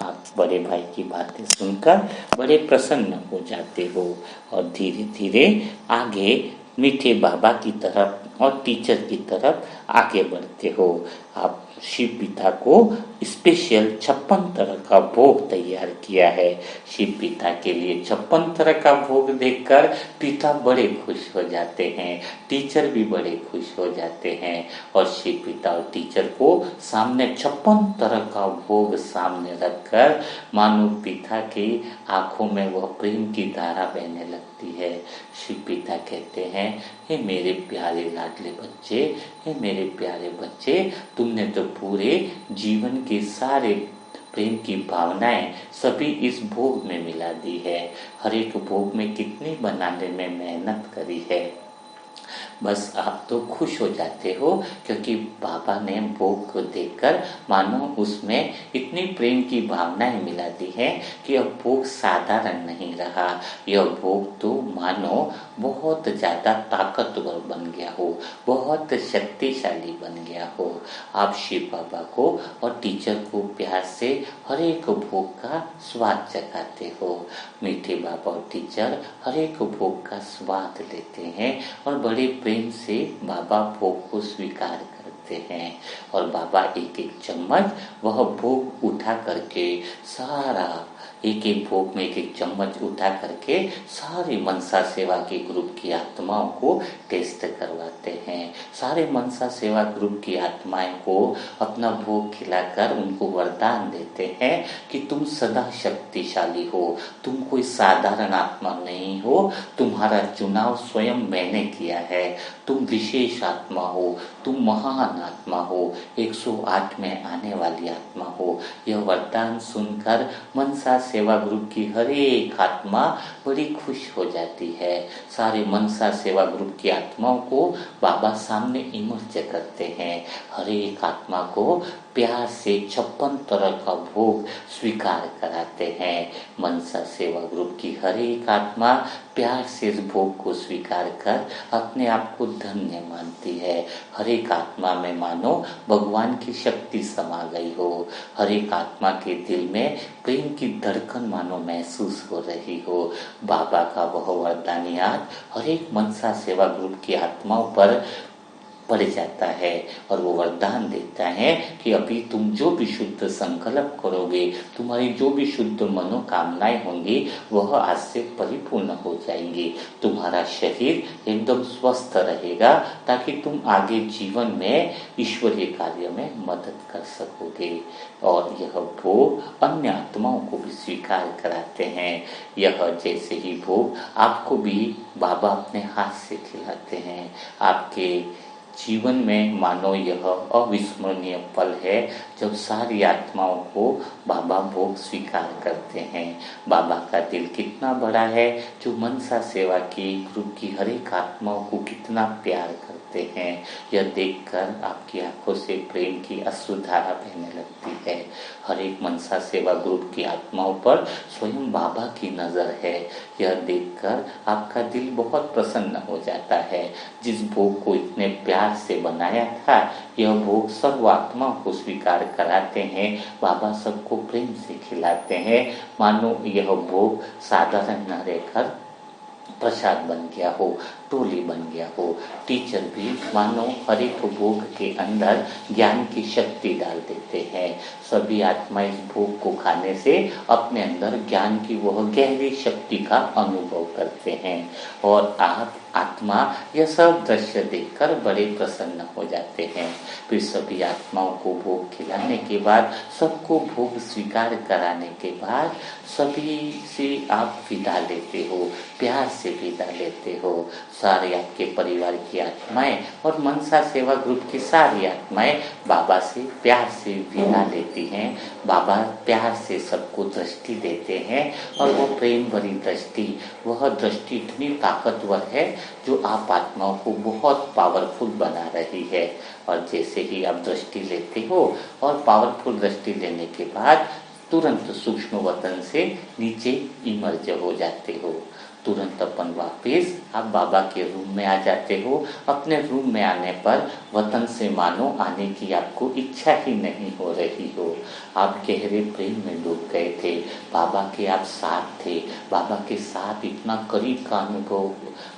आप बड़े भाई की बातें सुनकर बड़े प्रसन्न हो जाते हो और धीरे धीरे आगे मीठे बाबा की तरफ और टीचर की तरफ आगे बढ़ते हो। आप शिव पिता को स्पेशल 56 तरह का भोग तैयार किया है। शिव पिता के लिए 56 तरह का भोग देखकर पिता बड़े खुश हो जाते हैं, टीचर भी बड़े खुश हो जाते हैं और शिव पिता और टीचर को सामने 56 तरह का भोग सामने रखकर मानो पिता की आंखों में वह प्रेम की धारा बहने लगती है। शिव पिता कहते हैं, हे मेरे प्यारे लाडले बच्चे, हे मेरे प्यारे बच्चे, तुमने तो पूरे जीवन के सारे प्रेम की भावनाएं सभी इस भोग में मिला दी है। हर एक भोग में कितनी बनाने में मेहनत करी है। बस आप तो खुश हो जाते हो, क्योंकि बाबा ने भोग को देखकर मानो उसमें इतनी प्रेम की भावनाएं मिला दी है कि अब भोग साधारण नहीं रहा। यह भोग तो मानो बहुत ज़्यादा ताकतवर बन गया हो, बहुत शक्तिशाली बन गया हो। आप शिव बाबा को और टीचर को प्यार से हर एक भोग का स्वाद चखाते हो। मीठे बाबा और टीचर हर एक भोग का स्वाद लेते हैं और बड़े प्रेम से बाबा भोग को स्वीकार करते हैं। और बाबा एक एक चम्मच वह भोग उठा करके सारा एक एक भोग में एक एक चम्मच उठा करके सारी मनसा सेवा के ग्रुप की आत्माओं को टेस्ट करवाते हैं। सारे मनसा सेवा ग्रुप की आत्माएं को अपना भोग खिलाकर उनको वरदान देते हैं कि तुम सदा शक्तिशाली हो, तुम कोई साधारण आत्मा नहीं हो, तुम्हारा चुनाव स्वयं मैंने किया है, तुम विशेष आत्मा हो, तुम महान आत्मा हो, 108 में आने वाली आत्मा हो। यह वरदान सुनकर मनसा सेवा ग्रुप की हर एक आत्मा बड़ी खुश हो जाती है। सारे मनसा सेवा ग्रुप की आत्माओं को बाबा सामने इमर्ज करते हैं। हर एक आत्मा को प्यार से 56 तरह का भोग स्वीकार कराते हैं। मनसा सेवा ग्रुप की हर एक आत्मा प्यार से इस भोग को स्वीकार कर अपने आप को धन्य मानती है। हर एक आत्मा में मानो भगवान की शक्ति समा गई हो। हर एक आत्मा के दिल में प्रेम की धड़कन मानो महसूस हो रही हो। बाबा का वह वरदान याद हर एक मनसा सेवा ग्रुप की आत्माओं पर पड़ जाता है और वो वरदान देता है कि अभी तुम जो भी शुद्ध संकल्प करोगे, तुम्हारी जो भी शुद्ध मनोकामनाएं होंगी, वह आज से परिपूर्ण हो जाएंगी। तुम्हारा शरीर एकदम स्वस्थ रहेगा ताकि तुम आगे जीवन में ईश्वरीय कार्य में मदद कर सकोगे। और यह भोग अन्य आत्माओं को भी स्वीकार कराते हैं। यह जैसे ही भोग आपको भी बाबा अपने हाथ से खिलाते हैं। आपके जीवन में मानो यह अविस्मरणीय पल है जब सारी आत्माओं को बाबा भोग स्वीकार करते हैं। बाबा का दिल कितना बड़ा है जो मनसा सेवा की ग्रुप की हर एक आत्माओं को कितना प्यार करते हैं, यह देखकर आपकी आंखों से प्रेम की अश्रुधारा बहने लगती है। हर एक मनसा सेवा ग्रुप की आत्माओं पर स्वयं बाबा की नजर है, यह देखकर आपका दिल बहुत प्रसन्न हो जाता है। जिस भोग को इतने प्यार से बनाया था, यह भोग सर्व आत्माओं को स्वीकार कराते हैं। बाबा सबको प्रेम से खिलाते हैं, मानो यह भोग साधारण न रहकर प्रसाद बन गया हो, टोली बन गया हो। टीचर भी मानो हर एक भोग के अंदर ज्ञान की शक्ति डाल देते हैं। सभी आत्मा इस भोग को खाने से अपने अंदर ज्ञान की वह गहरी शक्ति का अनुभव करते हैं और आप आत्मा यह सब दृश्य देखकर बड़े प्रसन्न हो जाते हैं। फिर सभी आत्माओं को भोग खिलाने के बाद, सबको भोग स्वीकार कराने के बाद सभी से आप विदा लेते हो, प्यार से विदा लेते हो। सारे आपके परिवार की आत्माएं और मनसा सेवा ग्रुप की सारी आत्माएं बाबा से प्यार से विदा लेती हैं। बाबा प्यार से सबको दृष्टि देते हैं और वो प्रेम भरी दृष्टि, वह दृष्टि इतनी ताकतवर है जो आप आत्माओं को बहुत पावरफुल बना रही है। और जैसे ही आप दृष्टि लेते हो और पावरफुल दृष्टि लेने के बाद तुरंत सूक्ष्म वतन से नीचे इमर्ज हो जाते हो। तुरंत अपन वापस आप बाबा के रूम में आ जाते हो। अपने रूम में आने पर वतन से मानो आने की आपको इच्छा ही नहीं हो रही हो। आप गहरे प्रेम में डूब गए थे, बाबा के आप साथ थे। बाबा के साथ इतना करीब का अनुभव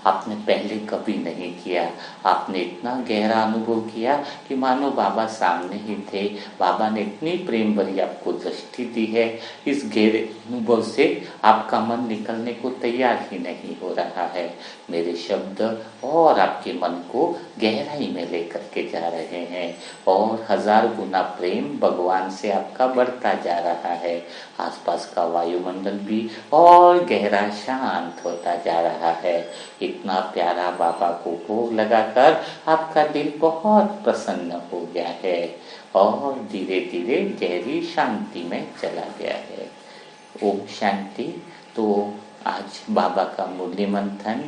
आपने पहले कभी नहीं किया। आपने इतना गहरा अनुभव किया कि मानो बाबा सामने ही थे। बाबा ने इतनी प्रेम भरी आपको दृष्टि दी है, इस गहरे अनुभव से आपका मन निकलने को तैयार ही नहीं हो रहा है। मेरे शब्द और आपके मन को गहराई में लेकर के जा रहे हैं और 1000 गुना प्रेम भगवान से आपका बढ़ता जा रहा है। आसपास का वायुमंडल भी और गहरा शांत होता जा रहा है। इतना प्यारा बाबा को भोग लगाकर आपका दिल बहुत प्रसन्न हो गया है और धीरे धीरे गहरी शांति में चला गया है। ओम शांति। तो आज बाबा का मुरली मंथन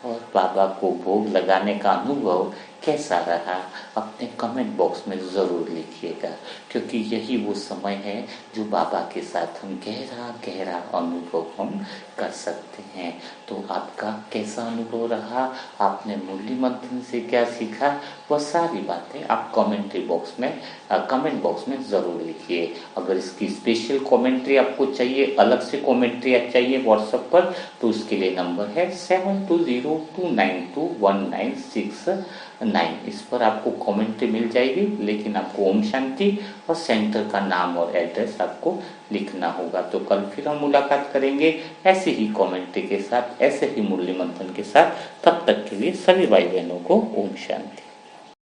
और बाबा को भोग लगाने का अनुभव कैसा रहा अपने कमेंट बॉक्स में ज़रूर लिखिएगा, क्योंकि यही वो समय है जो बाबा के साथ हम गहरा गहरा अनुभव हम कर सकते हैं। तो आपका कैसा अनुभव रहा, आपने मुरली मंथन से क्या सीखा, वह सारी बातें आप कमेंट बॉक्स में ज़रूर लिखिए। अगर इसकी स्पेशल कमेंट्री आपको चाहिए, अलग से कमेंट्री चाहिए व्हाट्सएप पर, तो उसके लिए नंबर है 7202921969। इस पर आपको कमेंट्री मिल जाएगी, लेकिन आपको ओम शांति और सेंटर का नाम और एड्रेस आपको लिखना होगा। तो कल फिर हम मुलाकात करेंगे ऐसे ही कमेंट्री के साथ, ऐसे ही मुरली मंथन के साथ। तब तक के लिए सभी भाई बहनों को ओम शांति।